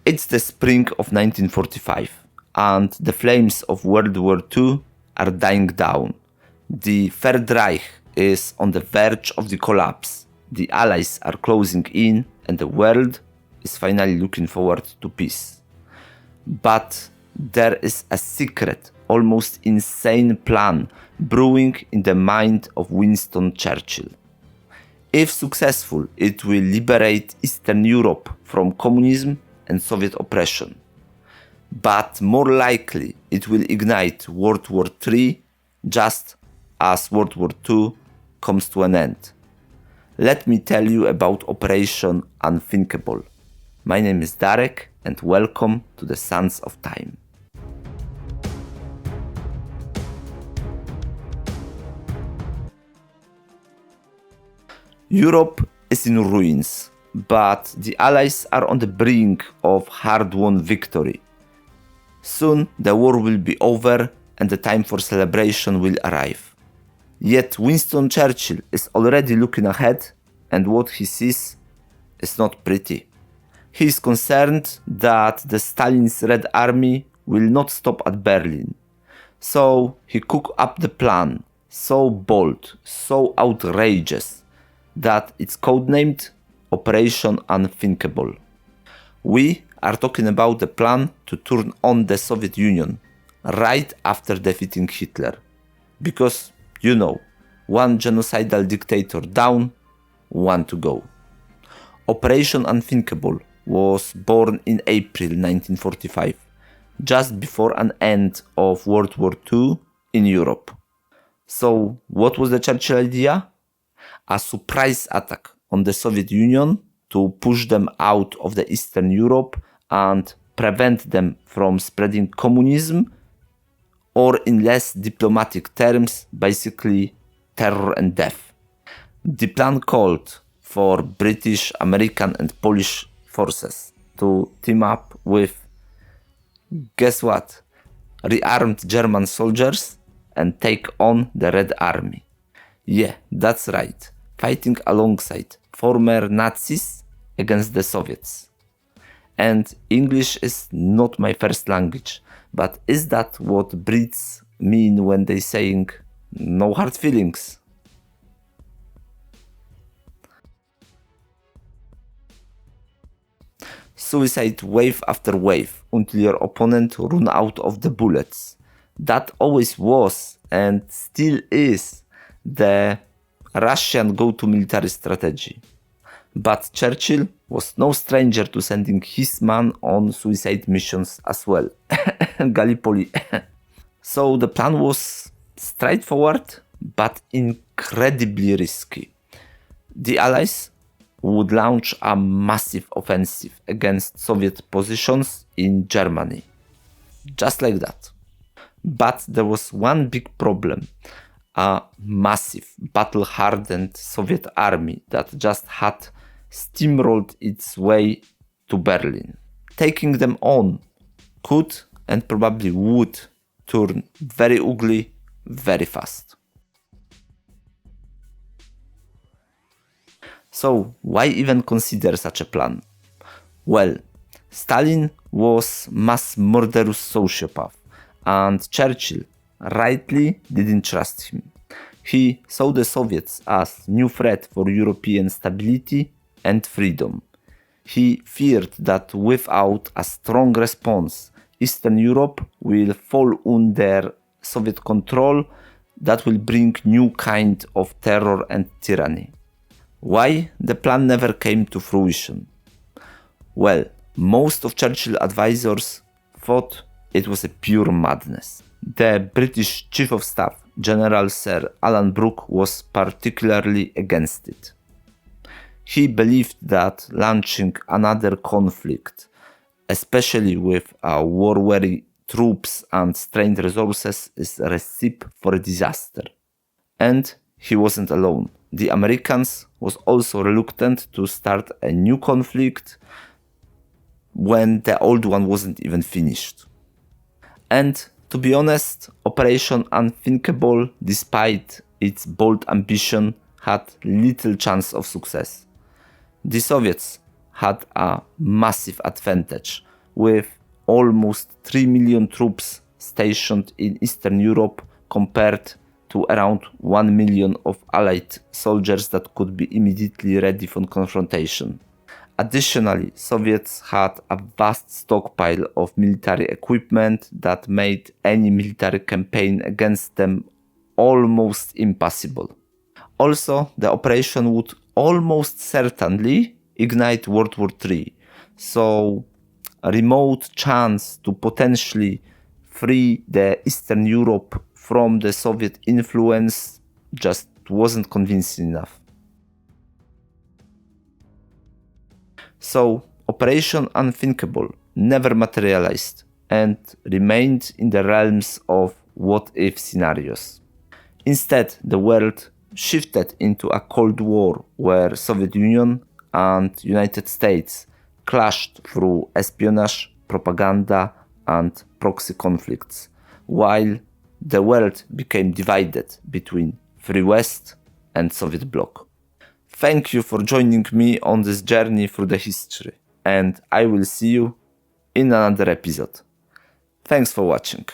It's the spring of 1945, and the flames of World War II are dying down. The Third Reich is on the verge of the collapse. The Allies are closing in, and the world is finally looking forward to peace. But there is a secret, almost insane plan brewing in the mind of Winston Churchill. If successful, it will liberate Eastern Europe from communism and Soviet oppression. But more likely, it will ignite World War III just as World War II comes to an end. Let me tell you about Operation Unthinkable. My name is Darek, and welcome to the Sands of Time. Europe is in ruins, but the Allies are on the brink of hard-won victory. Soon the war will be over and the time for celebration will arrive. Yet Winston Churchill is already looking ahead, and what he sees is not pretty. He is concerned that the Stalin's Red Army will not stop at Berlin. So he cooked up the plan, so bold, so outrageous, that it's codenamed Operation Unthinkable. We are talking about the plan to turn on the Soviet Union right after defeating Hitler. Because, you know, one genocidal dictator down, one to go. Operation Unthinkable was born in April 1945, just before an end of World War II in Europe. So, what was the Churchill idea? A surprise attack on the Soviet Union to push them out of the Eastern Europe and prevent them from spreading communism, or in less diplomatic terms, basically terror and death. The plan called for British, American and Polish forces to team up with, guess what, rearmed German soldiers and take on the Red Army. Yeah, that's right, fighting alongside former Nazis against the Soviets. And English is not my first language, but is that what Brits mean when they saying no hard feelings? Suicide wave after wave until your opponent run out of the bullets. That always was and still is the Russian go-to military strategy. But Churchill was no stranger to sending his man on suicide missions as well. Gallipoli. So the plan was straightforward but incredibly risky. The Allies would launch a massive offensive against Soviet positions in Germany. Just like that. But there was one big problem. A massive, battle-hardened Soviet army that just had steamrolled its way to Berlin. Taking them on could and probably would turn very ugly very fast. So why even consider such a plan? Well, Stalin was mass murderous sociopath, and Churchill rightly didn't trust him. He saw the Soviets as new threat for European stability and freedom. He feared that without a strong response, Eastern Europe will fall under Soviet control that will bring new kind of terror and tyranny. Why the plan never came to fruition? Well, most of Churchill's advisors thought it was a pure madness. The British Chief of Staff, General Sir Alan Brooke, was particularly against it. He believed that launching another conflict, especially with war-weary troops and strained resources, is a recipe for a disaster. And he wasn't alone. The Americans was also reluctant to start a new conflict when the old one wasn't even finished. And to be honest, Operation Unthinkable, despite its bold ambition, had little chance of success. The Soviets had a massive advantage with almost 3 million troops stationed in Eastern Europe compared to around 1 million of Allied soldiers that could be immediately ready for confrontation. Additionally, Soviets had a vast stockpile of military equipment that made any military campaign against them almost impossible. Also, the operation would almost certainly ignite World War III, so a remote chance to potentially free the Eastern Europe from the Soviet influence just wasn't convincing enough. So, Operation Unthinkable never materialized and remained in the realms of what-if scenarios. Instead, the world shifted into a Cold War where Soviet Union and United States clashed through espionage, propaganda, and proxy conflicts, while the world became divided between Free West and Soviet bloc. Thank you for joining me on this journey through the history, and I will see you in another episode. Thanks for watching.